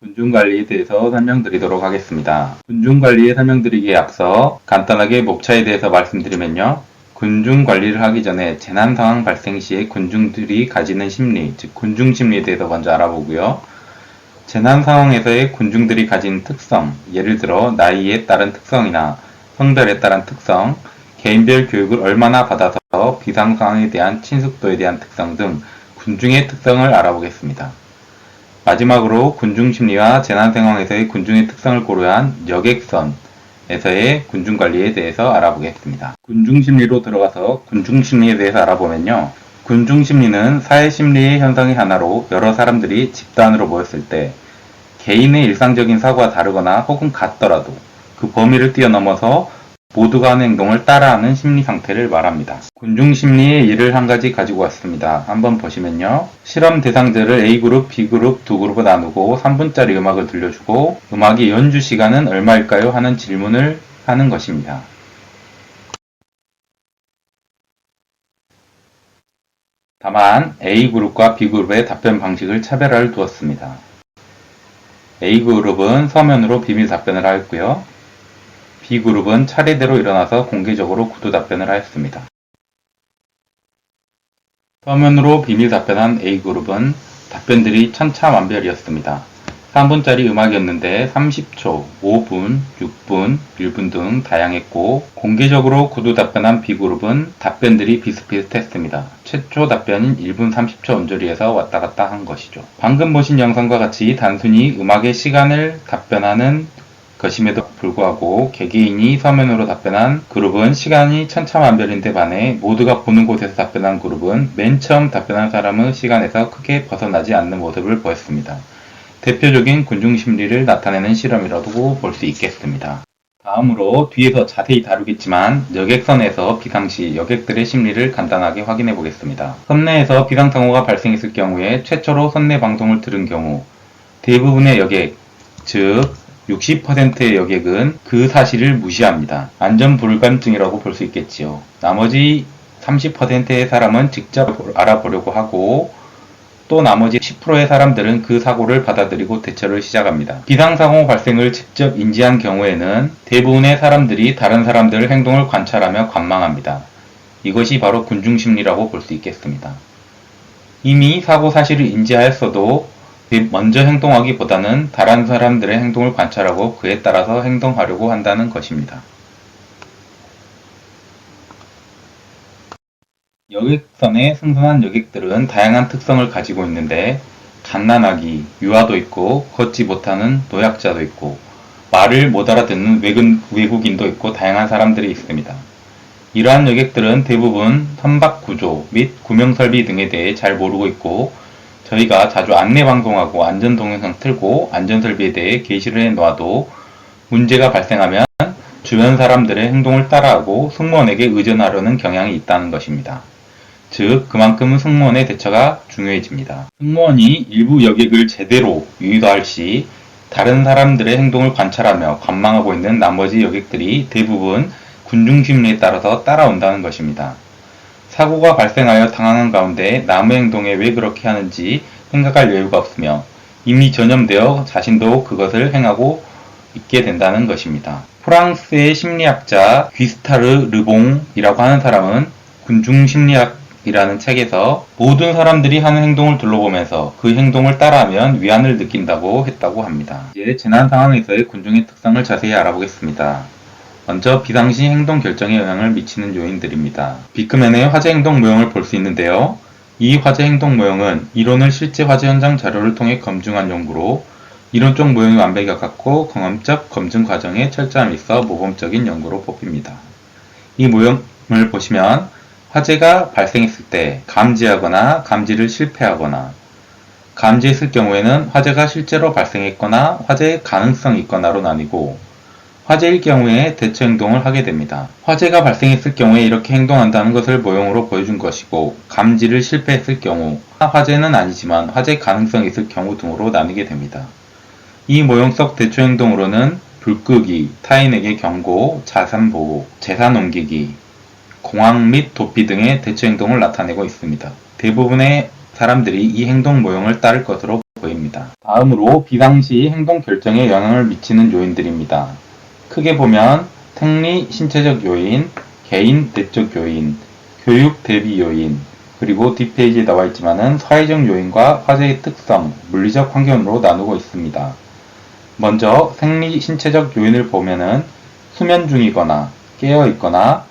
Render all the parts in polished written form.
군중관리에 대해서 설명드리도록 하겠습니다. 군중관리에 설명드리기에 앞서 간단하게 목차에 대해서 말씀드리면요. 군중관리를 하기 전에 재난상황 발생 시에 군중들이 가지는 심리, 즉 군중심리에 대해서 먼저 알아보고요. 재난상황에서의 군중들이 가진 특성, 예를 들어 나이에 따른 특성이나 성별에 따른 특성, 개인별 교육을 얼마나 받아서 비상상황에 대한 친숙도에 대한 특성 등 군중의 특성을 알아보겠습니다. 마지막으로 군중심리와 재난상황에서의 군중의 특성을 고려한 여객선에서의 군중관리에 대해서 알아보겠습니다. 군중심리로 들어가서 군중심리에 대해서 알아보면요. 군중심리는 사회심리의 현상의 하나로 여러 사람들이 집단으로 모였을 때 개인의 일상적인 사고와 다르거나 혹은 같더라도 그 범위를 뛰어넘어서 모두가 하는 행동을 따라하는 심리 상태를 말합니다. 군중심리의 예를 한 가지 가지고 왔습니다. 한번 보시면요. 실험 대상자를 A그룹, B그룹 두 그룹으로 나누고 3분짜리 음악을 들려주고 음악의 연주 시간은 얼마일까요? 하는 질문을 하는 것입니다. 다만 A그룹과 B그룹의 답변 방식을 차별화를 두었습니다. A그룹은 서면으로 비밀 답변을 하였고요. B그룹은 차례대로 일어나서 공개적으로 구두 답변을 하였습니다. 서면으로 비밀 답변한 A그룹은 답변들이 천차만별이었습니다. 3분짜리 음악이었는데 30초, 5분, 6분, 1분 등 다양했고 공개적으로 구두 답변한 B그룹은 답변들이 비슷비슷했습니다. 최초 답변인 1분 30초 언저리에서 왔다갔다 한 것이죠. 방금 보신 영상과 같이 단순히 음악의 시간을 답변하는 것임에도 불구하고 개개인이 서면으로 답변한 그룹은 시간이 천차만별인데 반해 모두가 보는 곳에서 답변한 그룹은 맨 처음 답변한 사람의 시간에서 크게 벗어나지 않는 모습을 보였습니다. 대표적인 군중심리를 나타내는 실험이라고 볼 수 있겠습니다. 다음으로 뒤에서 자세히 다루겠지만 여객선에서 비상시 여객들의 심리를 간단하게 확인해 보겠습니다. 선내에서 비상사고가 발생했을 경우에 최초로 선내 방송을 들은 경우 대부분의 여객, 즉 60%의 여객은 그 사실을 무시합니다. 안전불감증이라고 볼 수 있겠지요. 나머지 30%의 사람은 직접 알아보려고 하고 또 나머지 10%의 사람들은 그 사고를 받아들이고 대처를 시작합니다. 비상사고 발생을 직접 인지한 경우에는 대부분의 사람들이 다른 사람들의 행동을 관찰하며 관망합니다. 이것이 바로 군중심리라고 볼 수 있겠습니다. 이미 사고 사실을 인지하였어도 먼저 행동하기보다는 다른 사람들의 행동을 관찰하고 그에 따라서 행동하려고 한다는 것입니다. 여객선에 승선한 여객들은 다양한 특성을 가지고 있는데 갓난아기, 유아도 있고 걷지 못하는 노약자도 있고 말을 못 알아듣는 외국인도 있고 다양한 사람들이 있습니다. 이러한 여객들은 대부분 선박구조 및 구명설비 등에 대해 잘 모르고 있고 저희가 자주 안내방송하고 안전동영상 틀고 안전설비에 대해 게시를 해놓아도 문제가 발생하면 주변 사람들의 행동을 따라하고 승무원에게 의존하려는 경향이 있다는 것입니다. 즉 그만큼 승무원의 대처가 중요해집니다. 승무원이 일부 여객을 제대로 유도할 시 다른 사람들의 행동을 관찰하며 관망하고 있는 나머지 여객들이 대부분 군중심리에 따라서 따라온다는 것입니다. 사고가 발생하여 당황한 가운데 남의 행동에 왜 그렇게 하는지 생각할 여유가 없으며 이미 전염되어 자신도 그것을 행하고 있게 된다는 것입니다. 프랑스의 심리학자 귀스타르 르봉이라고 하는 사람은 군중심리학이라는 책에서 모든 사람들이 하는 행동을 둘러보면서 그 행동을 따라하면 위안을 느낀다고 했다고 합니다. 이제 재난 상황에서의 군중의 특성을 자세히 알아보겠습니다. 먼저 비상시 행동 결정에 영향을 미치는 요인들입니다. 비크맨의 화재 행동 모형을 볼 수 있는데요. 이 화재 행동 모형은 이론을 실제 화재 현장 자료를 통해 검증한 연구로 이론적 모형이 완벽에 가깝고 경험적 검증 과정에 철저함이 있어 모범적인 연구로 뽑힙니다. 이 모형을 보시면 화재가 발생했을 때 감지하거나 감지를 실패하거나 감지했을 경우에는 화재가 실제로 발생했거나 화재의 가능성이 있거나로 나뉘고 화재일 경우에 대처 행동을 하게 됩니다. 화재가 발생했을 경우에 이렇게 행동한다는 것을 모형으로 보여준 것이고 감지를 실패했을 경우 화재는 아니지만 화재 가능성이 있을 경우 등으로 나뉘게 됩니다. 이 모형 속 대처 행동으로는 불 끄기, 타인에게 경고, 자산 보호, 재산 옮기기, 공황 및 도피 등의 대처 행동을 나타내고 있습니다. 대부분의 사람들이 이 행동 모형을 따를 것으로 보입니다. 다음으로 비상시 행동 결정에 영향을 미치는 요인들입니다. 크게 보면 생리, 신체적 요인, 개인, 내적 요인, 교육 대비 요인, 그리고 뒷페이지에 나와 있지만은 사회적 요인과 화재의 특성, 물리적 환경으로 나누고 있습니다. 먼저 생리, 신체적 요인을 보면은 수면 중이거나 깨어 있거나,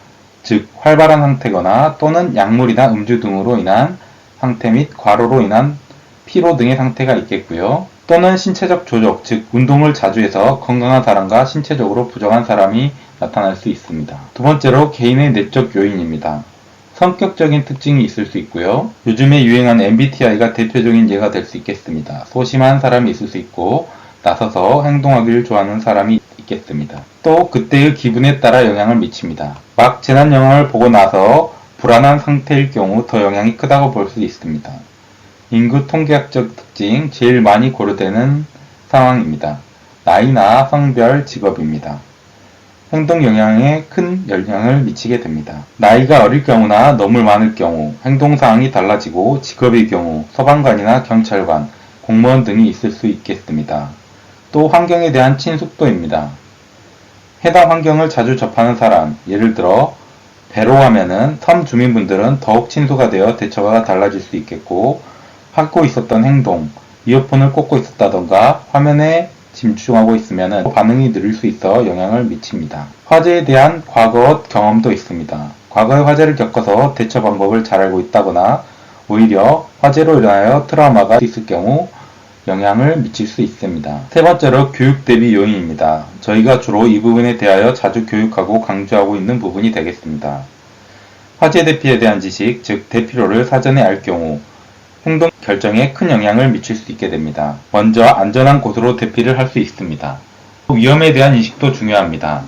즉 활발한 상태거나 또는 약물이나 음주 등으로 인한 상태 및 과로로 인한 피로 등의 상태가 있겠고요. 또는 신체적 조적, 즉 운동을 자주 해서 건강한 사람과 신체적으로 부정한 사람이 나타날 수 있습니다. 두 번째로 개인의 내적 요인입니다. 성격적인 특징이 있을 수 있고요. 요즘에 유행하는 MBTI가 대표적인 예가 될 수 있겠습니다. 소심한 사람이 있을 수 있고 나서서 행동하기를 좋아하는 사람이 있겠습니다. 또 그때의 기분에 따라 영향을 미칩니다. 막 재난 영화를 보고 나서 불안한 상태일 경우 더 영향이 크다고 볼 수 있습니다. 인구 통계학적 특징 제일 많이 고려되는 상황입니다. 나이나 성별, 직업입니다. 행동 영향에 큰 영향을 미치게 됩니다. 나이가 어릴 경우나 너무 많을 경우, 행동 사항이 달라지고 직업의 경우 소방관이나 경찰관, 공무원 등이 있을 수 있겠습니다. 또 환경에 대한 친숙도입니다. 해당 환경을 자주 접하는 사람, 예를 들어 배로 하면은 섬 주민분들은 더욱 친소가 되어 대처가 달라질 수 있겠고, 하고 있었던 행동, 이어폰을 꽂고 있었다던가 화면에 집중하고 있으면 반응이 느릴 수 있어 영향을 미칩니다. 화재에 대한 과거 경험도 있습니다. 과거에 화재를 겪어서 대처 방법을 잘 알고 있다거나 오히려 화재로 인하여 트라우마가 있을 경우 영향을 미칠 수 있습니다. 세 번째로 교육 대비 요인입니다. 저희가 주로 이 부분에 대하여 자주 교육하고 강조하고 있는 부분이 되겠습니다. 화재 대피에 대한 지식, 즉 대피로를 사전에 알 경우 행동 결정에 큰 영향을 미칠 수 있게 됩니다. 먼저 안전한 곳으로 대피를 할 수 있습니다. 위험에 대한 인식도 중요합니다.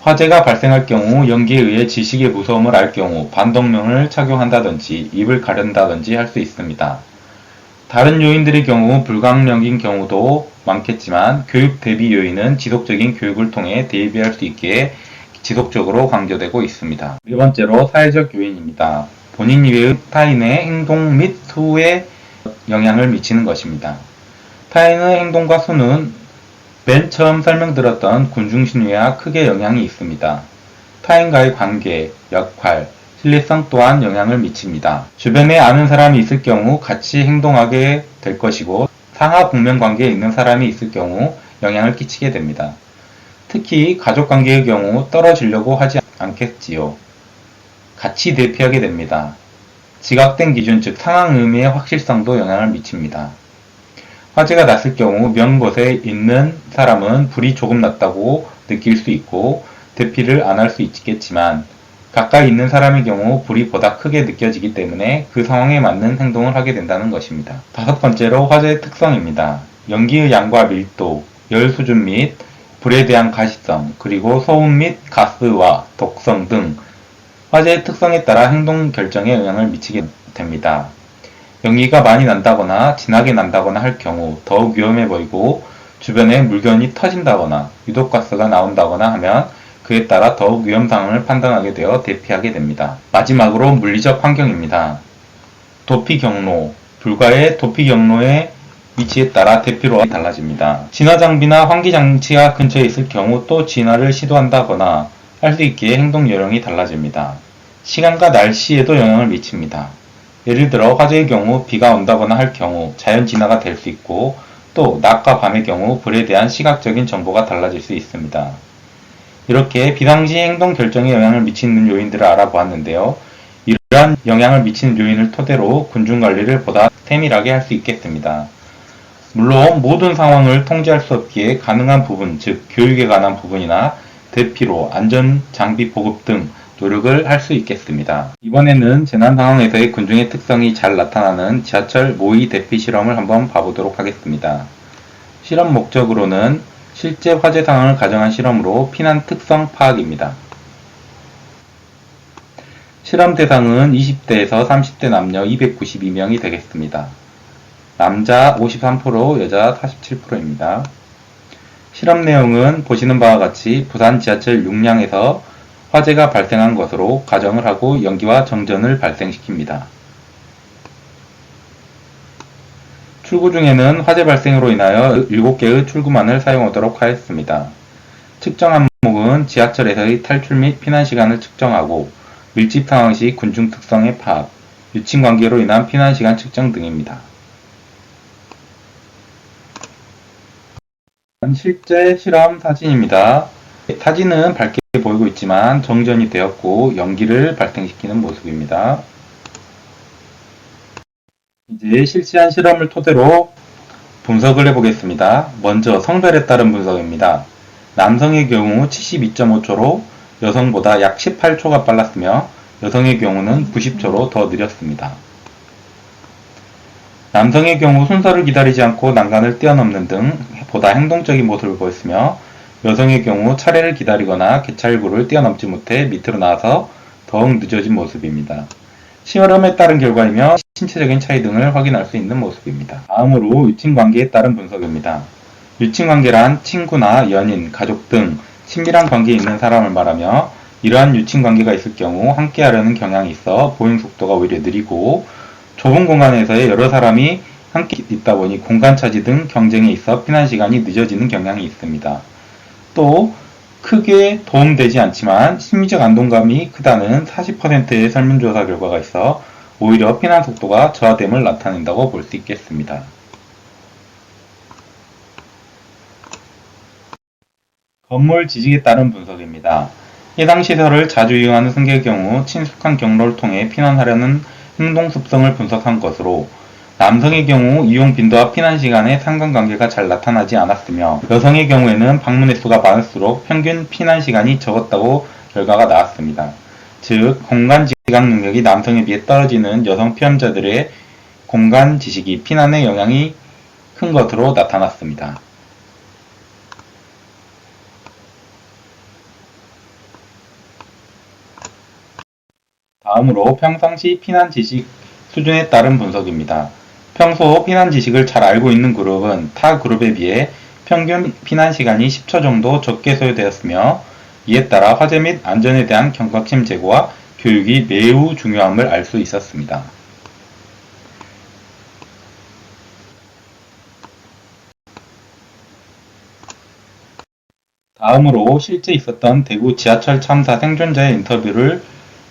화재가 발생할 경우 연기에 의해 지식의 무서움을 알 경우 반동명을 착용한다든지 입을 가른다든지 할 수 있습니다. 다른 요인들의 경우 불가항력인 경우도 많겠지만 교육 대비 요인은 지속적인 교육을 통해 대비할 수 있게 지속적으로 강조되고 있습니다. 네 번째로 사회적 요인입니다. 본인 이외의 타인의 행동 및 수에 영향을 미치는 것입니다. 타인의 행동과 수는 맨 처음 설명드렸던 군중신뢰와 크게 영향이 있습니다. 타인과의 관계, 역할, 신뢰성 또한 영향을 미칩니다. 주변에 아는 사람이 있을 경우 같이 행동하게 될 것이고 상하분명 관계에 있는 사람이 있을 경우 영향을 끼치게 됩니다. 특히 가족관계의 경우 떨어지려고 하지 않겠지요. 같이 대피하게 됩니다. 지각된 기준 즉 상황 의미의 확실성도 영향을 미칩니다. 화재가 났을 경우 먼 곳에 있는 사람은 불이 조금 났다고 느낄 수 있고 대피를 안 할 수 있겠지만 가까이 있는 사람의 경우 불이 보다 크게 느껴지기 때문에 그 상황에 맞는 행동을 하게 된다는 것입니다. 다섯 번째로 화재의 특성입니다. 연기의 양과 밀도, 열 수준 및 불에 대한 가시성, 그리고 소음 및 가스와 독성 등 화재의 특성에 따라 행동 결정에 영향을 미치게 됩니다. 연기가 많이 난다거나 진하게 난다거나 할 경우 더욱 위험해 보이고 주변에 물건이 터진다거나 유독가스가 나온다거나 하면 그에 따라 더욱 위험 상황을 판단하게 되어 대피하게 됩니다. 마지막으로 물리적 환경입니다. 도피 경로, 불가의 도피 경로의 위치에 따라 대피로가 달라집니다. 진화 장비나 환기 장치가 근처에 있을 경우 또 진화를 시도한다거나 할 수 있기에 행동 요령이 달라집니다. 시간과 날씨에도 영향을 미칩니다. 예를 들어 화재의 경우 비가 온다거나 할 경우 자연 진화가 될 수 있고 또 낮과 밤의 경우 불에 대한 시각적인 정보가 달라질 수 있습니다. 이렇게 비상시 행동 결정에 영향을 미치는 요인들을 알아보았는데요. 이러한 영향을 미치는 요인을 토대로 군중관리를 보다 세밀하게 할 수 있겠습니다. 물론 모든 상황을 통제할 수 없기에 가능한 부분, 즉 교육에 관한 부분이나 대피로, 안전장비 보급 등 노력을 할 수 있겠습니다. 이번에는 재난 상황에서의 군중의 특성이 잘 나타나는 지하철 모의 대피 실험을 한번 봐보도록 하겠습니다. 실험 목적으로는 실제 화재 상황을 가정한 실험으로 피난 특성 파악입니다. 실험 대상은 20대에서 30대 남녀 292명이 되겠습니다. 남자 53%, 여자 47%입니다. 실험 내용은 보시는 바와 같이 부산 지하철 6량에서 화재가 발생한 것으로 가정을 하고 연기와 정전을 발생시킵니다. 출구 중에는 화재 발생으로 인하여 7개의 출구만을 사용하도록 하였습니다. 측정 항목은 지하철에서의 탈출 및 피난 시간을 측정하고 밀집 상황 시 군중 특성의 파악, 유친 관계로 인한 피난 시간 측정 등입니다. 실제 실험 사진입니다. 사진은 밝게 보이고 있지만 정전이 되었고 연기를 발생시키는 모습입니다. 이제 실시한 실험을 토대로 분석을 해보겠습니다. 먼저 성별에 따른 분석입니다. 남성의 경우 72.5초로 여성보다 약 18초가 빨랐으며 여성의 경우는 90초로 더 느렸습니다. 남성의 경우 순서를 기다리지 않고 난간을 뛰어넘는 등 보다 행동적인 모습을 보였으며 여성의 경우 차례를 기다리거나 개찰구를 뛰어넘지 못해 밑으로 나와서 더욱 늦어진 모습입니다. 실험에 따른 결과이며 신체적인 차이 등을 확인할 수 있는 모습입니다. 다음으로 유친관계에 따른 분석입니다. 유친관계란 친구나 연인, 가족 등 친밀한 관계에 있는 사람을 말하며 이러한 유친관계가 있을 경우 함께하려는 경향이 있어 보행 속도가 오히려 느리고 좁은 공간에서의 여러 사람이 함께 있다 보니 공간 차지 등 경쟁에 있어 피난 시간이 늦어지는 경향이 있습니다. 또 크게 도움되지 않지만 심리적 안동감이 크다는 40%의 설문조사 결과가 있어 오히려 피난 속도가 저하됨을 나타낸다고 볼 수 있겠습니다. 건물 지식에 따른 분석입니다. 해당 시설을 자주 이용하는 승객의 경우 친숙한 경로를 통해 피난하려는 행동 습성을 분석한 것으로 남성의 경우 이용 빈도와 피난 시간의 상관관계가 잘 나타나지 않았으며 여성의 경우에는 방문 횟수가 많을수록 평균 피난 시간이 적었다고 결과가 나왔습니다. 즉 공간 지각 능력이 남성에 비해 떨어지는 여성 피험자들의 공간 지식이 피난에 영향이 큰 것으로 나타났습니다. 다음으로 평상시 피난 지식 수준에 따른 분석입니다. 평소 피난 지식을 잘 알고 있는 그룹은 타 그룹에 비해 평균 피난 시간이 10초 정도 적게 소요되었으며 이에 따라 화재 및 안전에 대한 경각심 제고와 교육이 매우 중요함을 알 수 있었습니다. 다음으로 실제 있었던 대구 지하철 참사 생존자의 인터뷰를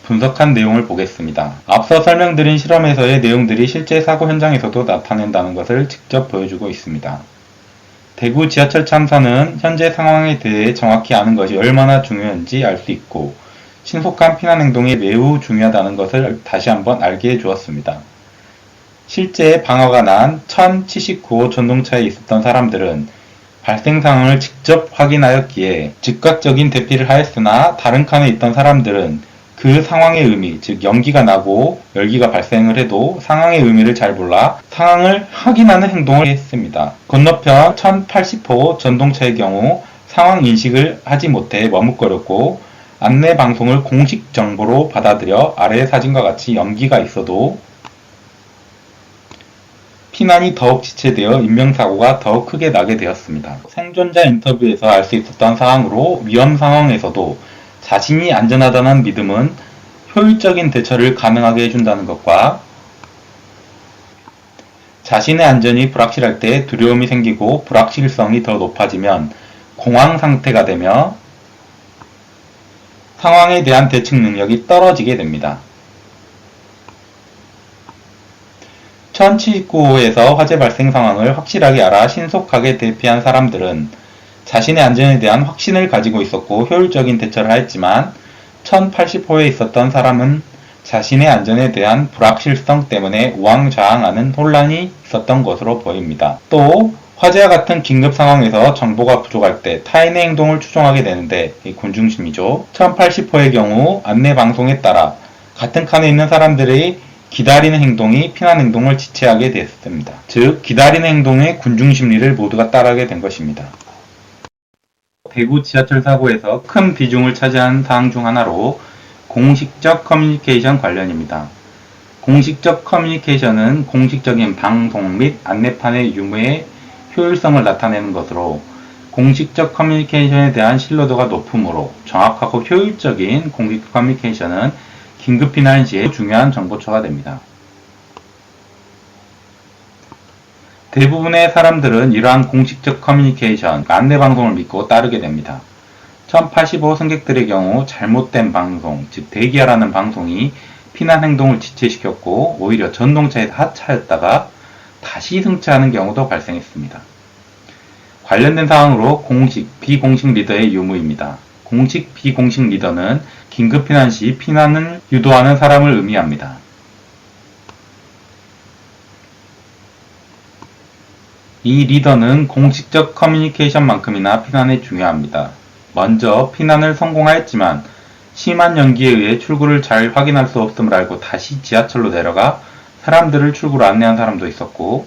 분석한 내용을 보겠습니다. 앞서 설명드린 실험에서의 내용들이 실제 사고 현장에서도 나타낸다는 것을 직접 보여주고 있습니다. 대구 지하철 참사는 현재 상황에 대해 정확히 아는 것이 얼마나 중요한지 알 수 있고 신속한 피난 행동이 매우 중요하다는 것을 다시 한번 알게 해주었습니다. 실제 방화가 난 1079호 전동차에 있었던 사람들은 발생 상황을 직접 확인하였기에 즉각적인 대피를 하였으나 다른 칸에 있던 사람들은 그 상황의 의미, 즉 연기가 나고 열기가 발생을 해도 상황의 의미를 잘 몰라 상황을 확인하는 행동을 했습니다. 건너편 1080호 전동차의 경우 상황 인식을 하지 못해 머뭇거렸고 안내 방송을 공식 정보로 받아들여 아래의 사진과 같이 연기가 있어도 피난이 더욱 지체되어 인명사고가 더욱 크게 나게 되었습니다. 생존자 인터뷰에서 알 수 있었던 사항으로 위험 상황에서도 자신이 안전하다는 믿음은 효율적인 대처를 가능하게 해준다는 것과 자신의 안전이 불확실할 때 두려움이 생기고 불확실성이 더 높아지면 공황 상태가 되며 상황에 대한 대책 능력이 떨어지게 됩니다. 1079호에서 화재 발생 상황을 확실하게 알아 신속하게 대피한 사람들은 자신의 안전에 대한 확신을 가지고 있었고 효율적인 대처를 하였지만 1080호에 있었던 사람은 자신의 안전에 대한 불확실성 때문에 우왕좌왕하는 혼란이 있었던 것으로 보입니다. 또 화재와 같은 긴급 상황에서 정보가 부족할 때 타인의 행동을 추종하게 되는데 곤중심이죠. 1080호의 경우 안내 방송에 따라 같은 칸에 있는 사람들의 기다리는 행동이 피난 행동을 지체하게 됐습니다. 즉 기다리는 행동의 군중심리를 모두가 따르게 된 것입니다. 대구 지하철 사고에서 큰 비중을 차지한 사항 중 하나로 공식적 커뮤니케이션 관련입니다. 공식적 커뮤니케이션은 공식적인 방송 및 안내판의 유무의 효율성을 나타내는 것으로 공식적 커뮤니케이션에 대한 신뢰도가 높으므로 정확하고 효율적인 공식 커뮤니케이션은 긴급 피난 시에 중요한 정보처가 됩니다. 대부분의 사람들은 이러한 공식적 커뮤니케이션, 안내방송을 믿고 따르게 됩니다. 1085 승객들의 경우 잘못된 방송, 즉 대기하라는 방송이 피난 행동을 지체시켰고 오히려 전동차에서 하차했다가 다시 승차하는 경우도 발생했습니다. 관련된 사항으로 공식, 비공식 리더의 유무입니다. 공식, 비공식 리더는 긴급 피난 시 피난을 유도하는 사람을 의미합니다. 이 리더는 공식적 커뮤니케이션만큼이나 피난에 중요합니다. 먼저 피난을 성공하였지만 심한 연기에 의해 출구를 잘 확인할 수 없음을 알고 다시 지하철로 내려가 사람들을 출구로 안내한 사람도 있었고,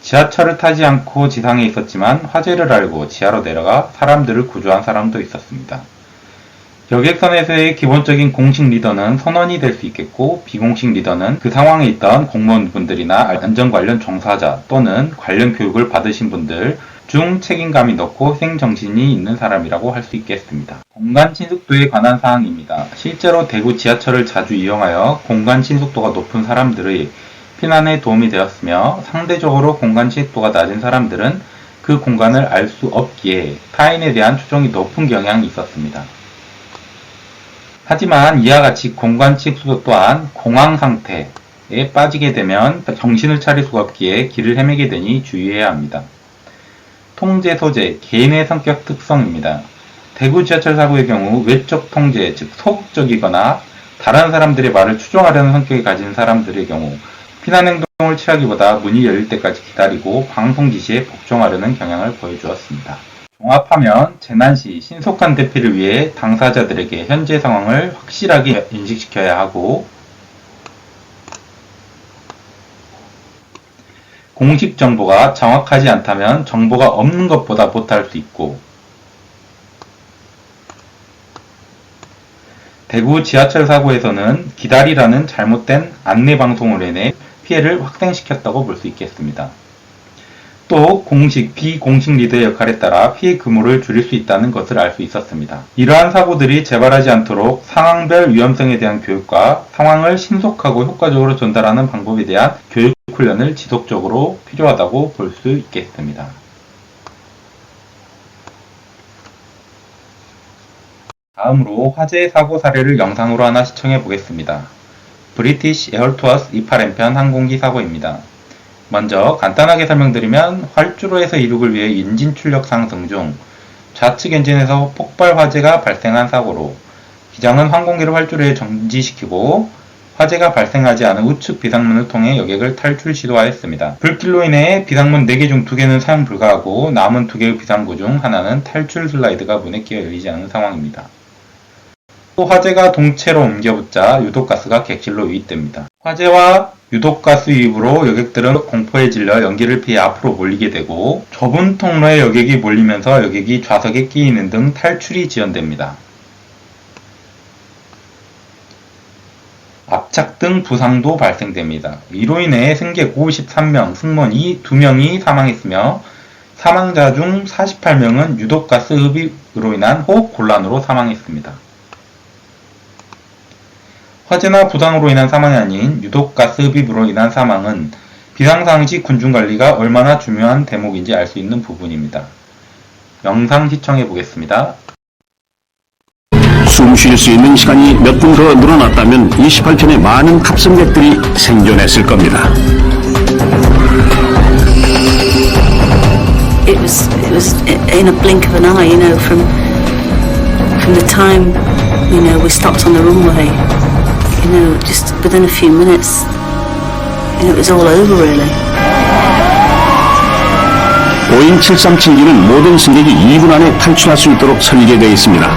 지하철을 타지 않고 지상에 있었지만 화재를 알고 지하로 내려가 사람들을 구조한 사람도 있었습니다. 여객선에서의 기본적인 공식 리더는 선원이 될 수 있겠고, 비공식 리더는 그 상황에 있던 공무원분들이나 안전 관련 종사자 또는 관련 교육을 받으신 분들 중 책임감이 높고 희생정신이 있는 사람이라고 할 수 있겠습니다. 공간 친숙도에 관한 사항입니다. 실제로 대구 지하철을 자주 이용하여 공간 친숙도가 높은 사람들의 피난에 도움이 되었으며, 상대적으로 공간 친숙도가 낮은 사람들은 그 공간을 알 수 없기에 타인에 대한 추종이 높은 경향이 있었습니다. 하지만 이와 같이 공간 친숙도 또한 공황 상태에 빠지게 되면 정신을 차릴 수가 없기에 길을 헤매게 되니 주의해야 합니다. 통제 소재, 개인의 성격 특성입니다. 대구 지하철 사고의 경우 외적 통제, 즉 소극적이거나 다른 사람들의 말을 추종하려는 성격을 가진 사람들의 경우 피난 행동을 취하기보다 문이 열릴 때까지 기다리고 방송 지시에 복종하려는 경향을 보여주었습니다. 종합하면 재난 시 신속한 대피를 위해 당사자들에게 현재 상황을 확실하게 인식시켜야 하고, 공식 정보가 정확하지 않다면 정보가 없는 것보다 못할 수 있고, 대구 지하철 사고에서는 기다리라는 잘못된 안내 방송으로 인해 피해를 확산시켰다고 볼 수 있겠습니다. 또 공식, 비공식 리더의 역할에 따라 피해 규모를 줄일 수 있다는 것을 알 수 있었습니다. 이러한 사고들이 재발하지 않도록 상황별 위험성에 대한 교육과 상황을 신속하고 효과적으로 전달하는 방법에 대한 교육 훈련을 지속적으로 필요하다고 볼 수 있겠습니다. 다음으로 화재 사고 사례를 영상으로 하나 시청해 보겠습니다. 브리티시 에어투어스 28N편 항공기 사고입니다. 먼저 간단하게 설명드리면, 활주로에서 이륙을 위해 엔진 출력 상승 중 좌측 엔진에서 폭발 화재가 발생한 사고로 기장은 항공기를 활주로에 정지시키고 화재가 발생하지 않은 우측 비상문을 통해 여객을 탈출 시도하였습니다. 불길로 인해 비상문 4개 중 2개는 사용 불가하고 남은 2개의 비상구 중 하나는 탈출 슬라이드가 문에 끼어 열리지 않은 상황입니다. 또 화재가 동체로 옮겨붙자 유독가스가 객실로 유입됩니다. 화재와 유독가스 유입으로 여객들은 공포에 질려 연기를 피해 앞으로 몰리게 되고, 좁은 통로에 여객이 몰리면서 여객이 좌석에 끼이는 등 탈출이 지연됩니다. 압착 등 부상도 발생됩니다. 이로 인해 승객 53명, 승무원 2명이 사망했으며 사망자 중 48명은 유독가스 흡입으로 인한 호흡 곤란으로 사망했습니다. 화재나 부상으로 인한 사망이 아닌 유독가스 흡입으로 인한 사망은 비상상황 시 군중관리가 얼마나 중요한 대목인지 알 수 있는 부분입니다. 영상 시청해 보겠습니다. 숨 쉴 수 있는 시간이 몇 분 더 늘어났다면 28편의 많은 탑승객들이 생존했을 겁니다. It was in a blink of an eye, from the time, we stopped on the runway, just within a few minutes, it was all over really. 보잉 737기는 모든 승객이 2분 안에 탈출할 수 있도록 설계되어 있습니다.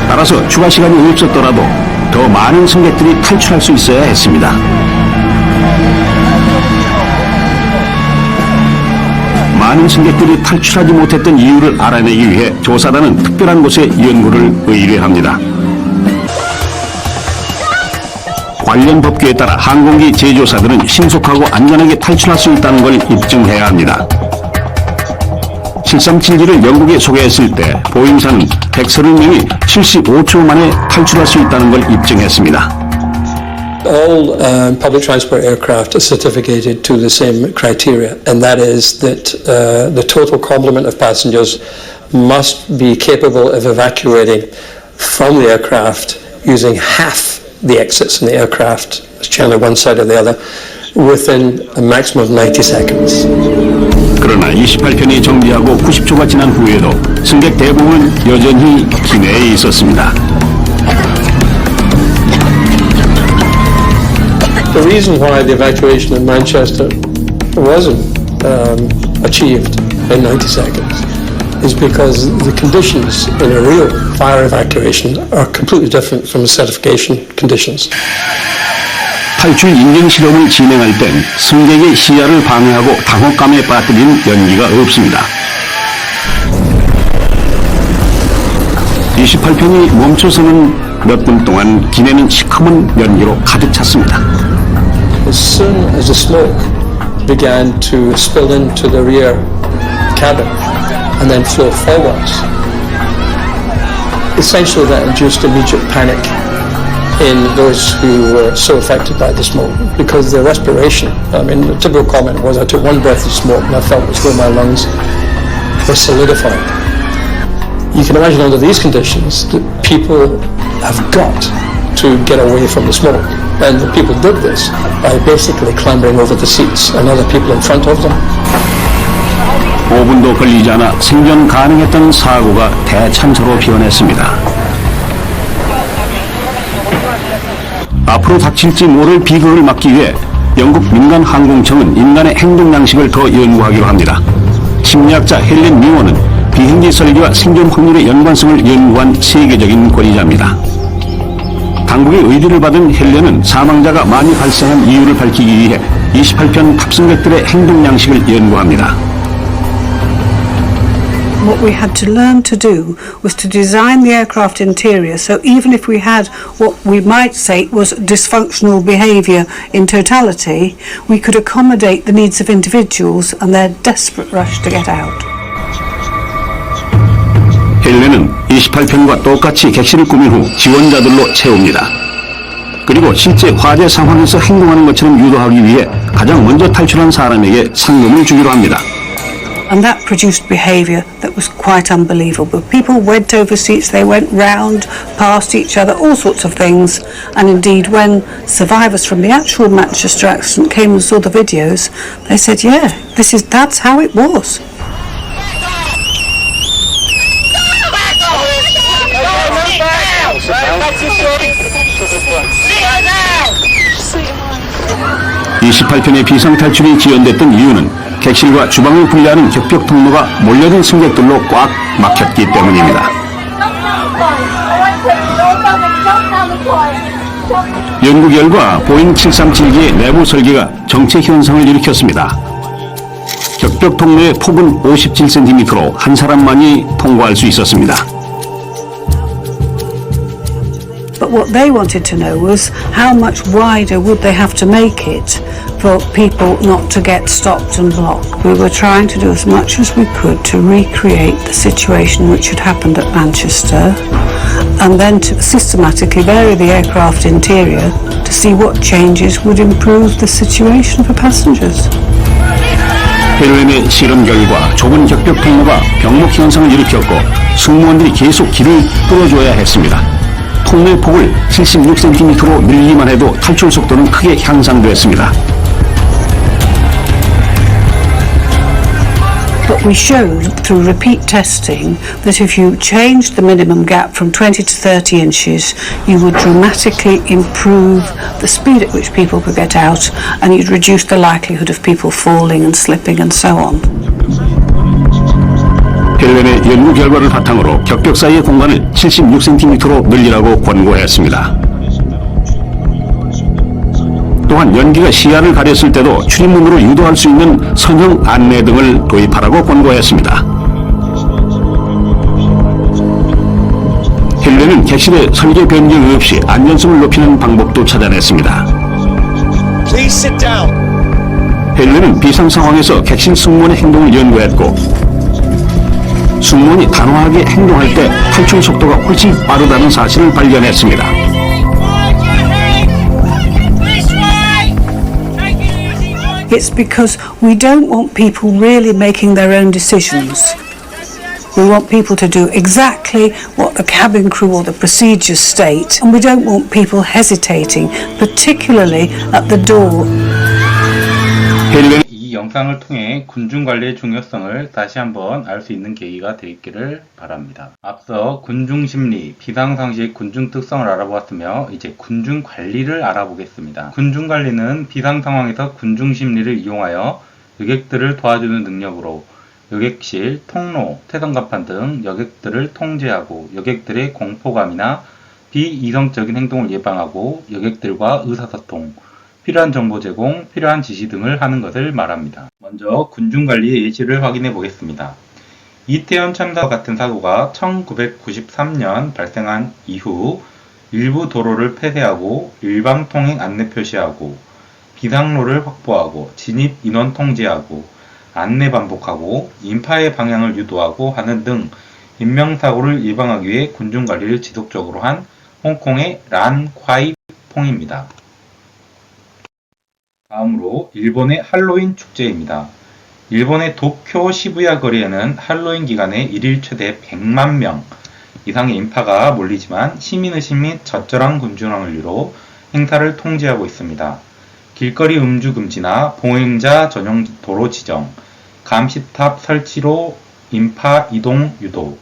따라서 추가 시간이 없었더라도 더 많은 승객들이 탈출할 수 있어야 했습니다. 많은 승객들이 탈출하지 못했던 이유를 알아내기 위해 조사단은 특별한 곳에 연구를 의뢰합니다. 관련 법규에 따라 항공기 제조사들은 신속하고 안전하게 탈출할 수 있다는 걸 입증해야 합니다. 737기를 영국에 소개했을 때 보잉사는 130명이 75초 만에 탈출할 수 있다는 걸 입증했습니다. All public transport aircraft are certificated to the same criteria, and that is that the total complement of passengers must be capable of evacuating from the aircraft using half the exits in the aircraft, it's generally one side or the other, within a maximum of 90 seconds. 그러나 28편이 정비하고 90초가 지난 후에도 승객 대부분은 여전히 기내에 있었습니다. The reason why the evacuation in Manchester wasn't achieved in 90 seconds is because the conditions in a real fire evacuation are completely different from the certification conditions. 탈출 인증 실험을 진행할 땐 승객의 시야를 방해하고 당혹감에 빠뜨리는 연기가 없습니다. 28편이 멈춰서는 몇 분 동안 기내는 시커먼 연기로 가득 찼습니다. As soon as the smoke began to spill into the rear cabin and then flow forwards, essentially that induced immediate panic in those who were so affected by the smoke, because their respiration, I mean, the typical comment was, I took one breath of smoke and I felt as though my lungs were solidified. You can imagine under these conditions that people have got to get away from the smoke, and the people did this by basically clambering over the seats and other people in front of them. 5분도 걸리지 않아 생존 가능했던 사고가 대참사로 변했습니다. 앞으로 닥칠지 모를 비극을 막기 위해 영국 민간 항공청은 인간의 행동 양식을 더 연구하기로 합니다. 심리학자 헬렌 미워는 비행기 설계와 생존 확률의 연관성을 연구한 세계적인 권위자입니다. 당국의 의뢰를 받은 헬렌은 사망자가 많이 발생한 이유를 밝히기 위해 28편 탑승객들의 행동 양식을 연구합니다. What we had to learn to do was to design the aircraft interior so even if we had what we might say was dysfunctional behaviour in totality, we could accommodate the needs of individuals and their desperate rush to get out. 헬렌은 28편과 똑같이 객실을 꾸민 후 지원자들로 채웁니다. 그리고 실제 화재 상황에서 행동하는 것처럼 유도하기 위해 가장 먼저 탈출한 사람에게 상금을 주기로 합니다. And that produced behaviour that was quite unbelievable. People went over seats, they went round, past each other, all sorts of things. And indeed, when survivors from the actual Manchester accident came and saw the videos, they said, yeah, that's how it was. 이 28편의 비상탈출이 지연됐던 이유는 객실과 주방을 분리하는 격벽 통로가 몰려든 승객들로 꽉 막혔기 때문입니다. 연구 결과 보잉 737기의 내부 설계가 정체 현상을 일으켰습니다. 격벽 통로의 폭은 57cm로 한 사람만이 통과할 수 있었습니다. But what they wanted to know was how much wider would they have to make it for people not to get stopped and blocked. We were trying to do as much as we could to recreate the situation which had happened at Manchester and then to systematically vary the aircraft interior to see what changes would improve the situation for passengers. 헬렌의 실험 결과 좁은 격벽 통로가 병목 현상을 일으켰고 승무원들이 계속 길을 뚫어줘야 했습니다. 통로의 폭을 76cm로 늘리기만 해도 탈출 속도는 크게 향상됐습니다. But we showed through repeat testing that if you changed the minimum gap from 20 to 30 inches, you would dramatically improve the speed at which people could get out and you'd reduce the likelihood of people falling and slipping and so on. 헬렌의 연구 결과를 바탕으로 격벽 사이의 공간을 76cm로 늘리라고 권고했습니다. 또한 연기가 시야를 가렸을 때도 출입문으로 유도할 수 있는 선형 안내 등을 도입하라고 권고했습니다. 헬렌은 객실의 설계 변경 없이 안전성을 높이는 방법도 찾아냈습니다. 헬렌은 비상 상황에서 객실 승무원의 행동을 연구했고 승무원이 단호하게 행동할 때 탈출 속도가 훨씬 빠르다는 사실을 발견했습니다. It's because we don't want people really making their own decisions. We want people to do exactly what the cabin crew or the procedures state, and we don't want people hesitating, particularly at the door. 헬렌 이 영상을 통해 군중 관리의 중요성을 다시 한번 알 수 있는 계기가 되기를 바랍니다. 앞서 군중 심리, 비상상식 군중 특성을 알아보았으며 이제 군중 관리를 알아보겠습니다. 군중 관리는 비상 상황에서 군중 심리를 이용하여 여객들을 도와주는 능력으로 여객실, 통로, 태성갑판 등 여객들을 통제하고 여객들의 공포감이나 비이성적인 행동을 예방하고 여객들과 의사소통, 필요한 정보 제공, 필요한 지시 등을 하는 것을 말합니다. 먼저 군중관리의 예시를 확인해 보겠습니다. 이태원 참사와 같은 사고가 1993년 발생한 이후 일부 도로를 폐쇄하고 일방통행 안내 표시하고 비상로를 확보하고 진입 인원 통제하고 안내 반복하고 인파의 방향을 유도하고 하는 등 인명사고를 예방하기 위해 군중관리를 지속적으로 한 홍콩의 란콰이 퐁입니다. 다음으로 일본의 할로윈 축제입니다. 일본의 도쿄 시부야 거리에는 할로윈 기간에 일일 최대 100만 명 이상의 인파가 몰리지만 시민의식 및 적절한 군중항을 이유로 행사를 통제하고 있습니다. 길거리 음주 금지나 보행자 전용 도로 지정, 감시탑 설치로 인파 이동 유도,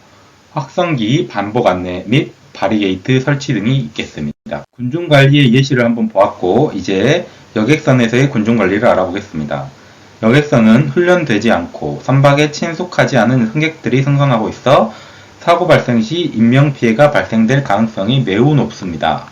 확성기 반복 안내 및 바리게이트 설치 등이 있겠습니다. 군중관리의 예시를 한번 보았고 이제 여객선에서의 군중관리를 알아보겠습니다. 여객선은 훈련되지 않고 선박에 친숙하지 않은 승객들이 승선하고 있어 사고 발생 시 인명피해가 발생될 가능성이 매우 높습니다.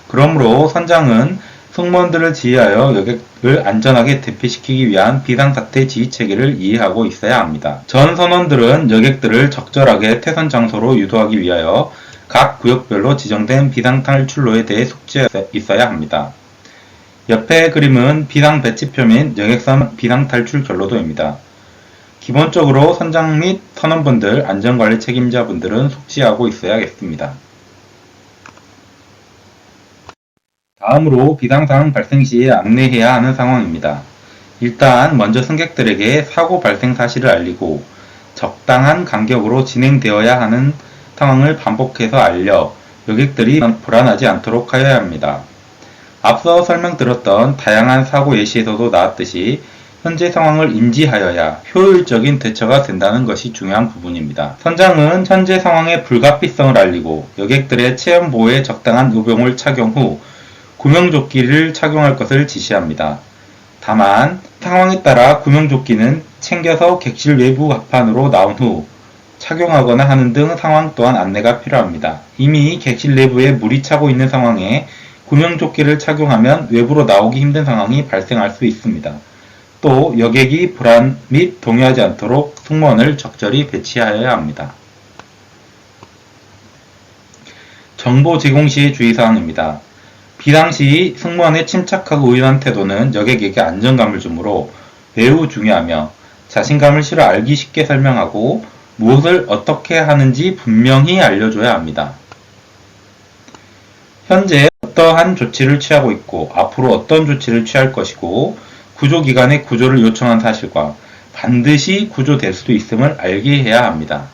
그러므로 선장은 승무원들을 지휘하여 여객을 안전하게 대피시키기 위한 비상사태 지휘체계를 이해하고 있어야 합니다. 전 선원들은 여객들을 적절하게 퇴선 장소로 유도하기 위하여 각 구역별로 지정된 비상탈출로에 대해 숙지해 있어야 합니다. 옆의 그림은 비상배치표 및 여객선 비상탈출 결로도입니다. 기본적으로 선장 및 선원분들, 안전관리 책임자분들은 숙지하고 있어야겠습니다. 다음으로 비상상황 발생 시에 안내해야 하는 상황입니다. 일단 먼저 승객들에게 사고 발생 사실을 알리고 적당한 간격으로 진행되어야 하는 상황을 반복해서 알려 여객들이 불안하지 않도록 하여야 합니다. 앞서 설명드렸던 다양한 사고 예시에서도 나왔듯이 현재 상황을 인지하여야 효율적인 대처가 된다는 것이 중요한 부분입니다. 선장은 현재 상황의 불가피성을 알리고 여객들의 체험 보호에 적당한 의병을 착용 후 구명조끼를 착용할 것을 지시합니다. 다만 상황에 따라 구명조끼는 챙겨서 객실 외부 갑판으로 나온 후 착용하거나 하는 등 상황 또한 안내가 필요합니다. 이미 객실 내부에 물이 차고 있는 상황에 구명조끼를 착용하면 외부로 나오기 힘든 상황이 발생할 수 있습니다. 또 여객이 불안 및 동요하지 않도록 승무원을 적절히 배치하여야 합니다. 정보 제공 시의 주의사항입니다. 비상시 승무원의 침착하고 의연한 태도는 여객에게 안정감을 주므로 매우 중요하며 자신감을 실어 알기 쉽게 설명하고 무엇을 어떻게 하는지 분명히 알려줘야 합니다. 현재 어떠한 조치를 취하고 있고 앞으로 어떤 조치를 취할 것이고 구조기관에 구조를 요청한 사실과 반드시 구조될 수 있음을 알게 해야 합니다.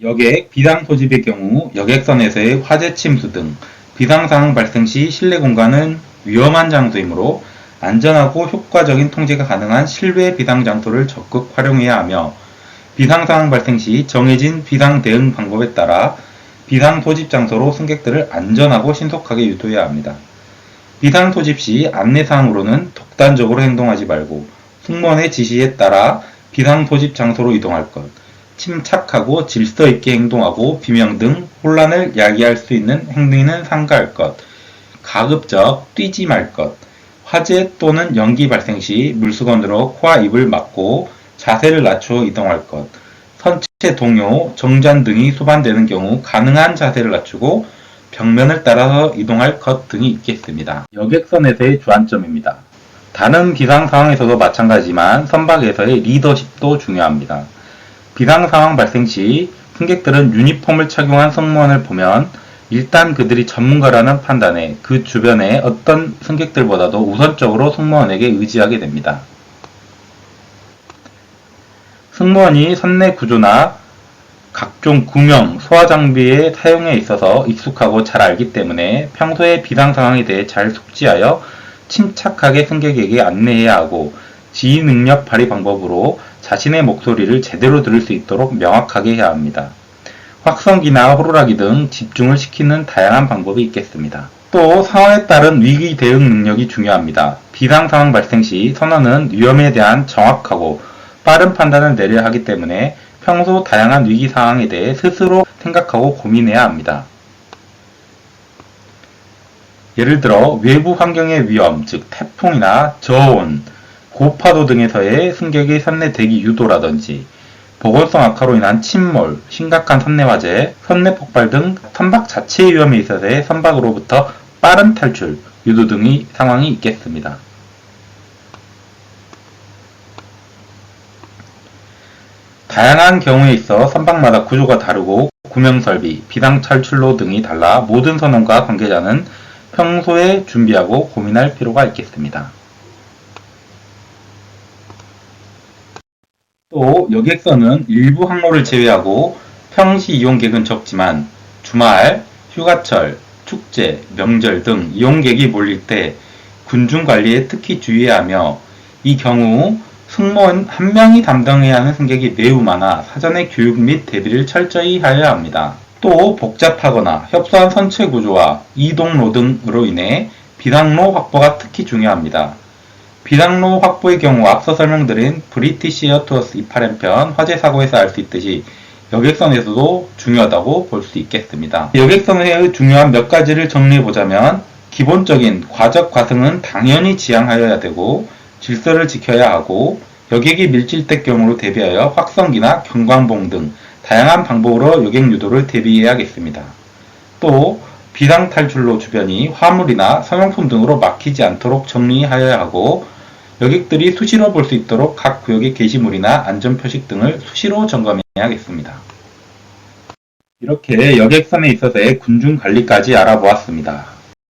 여객 비상 소집의 경우 여객선에서의 화재 침수 등 비상상황 발생 시 실내 공간은 위험한 장소이므로 안전하고 효과적인 통제가 가능한 실외 비상 장소를 적극 활용해야 하며 비상상황 발생 시 정해진 비상 대응 방법에 따라 비상 소집 장소로 승객들을 안전하고 신속하게 유도해야 합니다. 비상 소집 시 안내사항으로는 독단적으로 행동하지 말고 승무원의 지시에 따라 비상 소집 장소로 이동할 것, 침착하고 질서 있게 행동하고 비명 등 혼란을 야기할 수 있는 행동에는 삼가할 것, 가급적 뛰지 말 것, 화재 또는 연기 발생 시 물수건으로 코와 입을 막고 자세를 낮추어 이동할 것, 선체 동요, 정전 등이 소반되는 경우 가능한 자세를 낮추고 벽면을 따라서 이동할 것 등이 있겠습니다. 여객선에서의 주안점입니다. 다른 비상 상황에서도 마찬가지지만 선박에서의 리더십도 중요합니다. 비상 상황 발생 시 승객들은 유니폼을 착용한 승무원을 보면 일단 그들이 전문가라는 판단에 그 주변의 어떤 승객들보다도 우선적으로 승무원에게 의지하게 됩니다. 승무원이 선내 구조나 각종 구명, 소화 장비의 사용에 있어서 익숙하고 잘 알기 때문에 평소에 비상 상황에 대해 잘 숙지하여 침착하게 승객에게 안내해야 하고 지휘 능력 발휘 방법으로 자신의 목소리를 제대로 들을 수 있도록 명확하게 해야 합니다. 확성기나 호루라기 등 집중을 시키는 다양한 방법이 있겠습니다. 또 상황에 따른 위기 대응 능력이 중요합니다. 비상 상황 발생 시 선원은 위험에 대한 정확하고 빠른 판단을 내려야 하기 때문에 평소 다양한 위기 상황에 대해 스스로 생각하고 고민해야 합니다. 예를 들어 외부 환경의 위험, 즉 태풍이나 저온, 고파도 등에서의 승객의 선내 대기 유도라든지 보건성 악화로 인한 침몰, 심각한 선내 화재, 선내 폭발 등 선박 자체의 위험에 있어서의 선박으로부터 빠른 탈출, 유도 등의 상황이 있겠습니다. 다양한 경우에 있어 선박마다 구조가 다르고 구명설비, 비상탈출로 등이 달라 모든 선원과 관계자는 평소에 준비하고 고민할 필요가 있겠습니다. 또 여객선은 일부 항로를 제외하고 평시 이용객은 적지만 주말, 휴가철, 축제, 명절 등 이용객이 몰릴 때 군중 관리에 특히 주의해야 하며 이 경우 승무원 한 명이 담당해야 하는 승객이 매우 많아 사전의 교육 및 대비를 철저히 하여야 합니다. 또 복잡하거나 협소한 선체 구조와 이동로 등으로 인해 비상로 확보가 특히 중요합니다. 비상로 확보의 경우 앞서 설명드린 브리티시 에어투어스 28편 화재 사고에서 알 수 있듯이 여객선에서도 중요하다고 볼 수 있겠습니다. 여객선의 중요한 몇 가지를 정리해보자면 기본적인 과적 과승은 당연히 지향하여야 되고 질서를 지켜야 하고 여객이 밀집될 경우로 대비하여 확성기나 경광봉 등 다양한 방법으로 여객 유도를 대비해야겠습니다. 또 비상탈출로 주변이 화물이나 소형품 등으로 막히지 않도록 정리하여야 하고 여객들이 수시로 볼 수 있도록 각 구역의 게시물이나 안전표식 등을 수시로 점검해야겠습니다. 이렇게 여객선에 있어서의 군중 관리까지 알아보았습니다.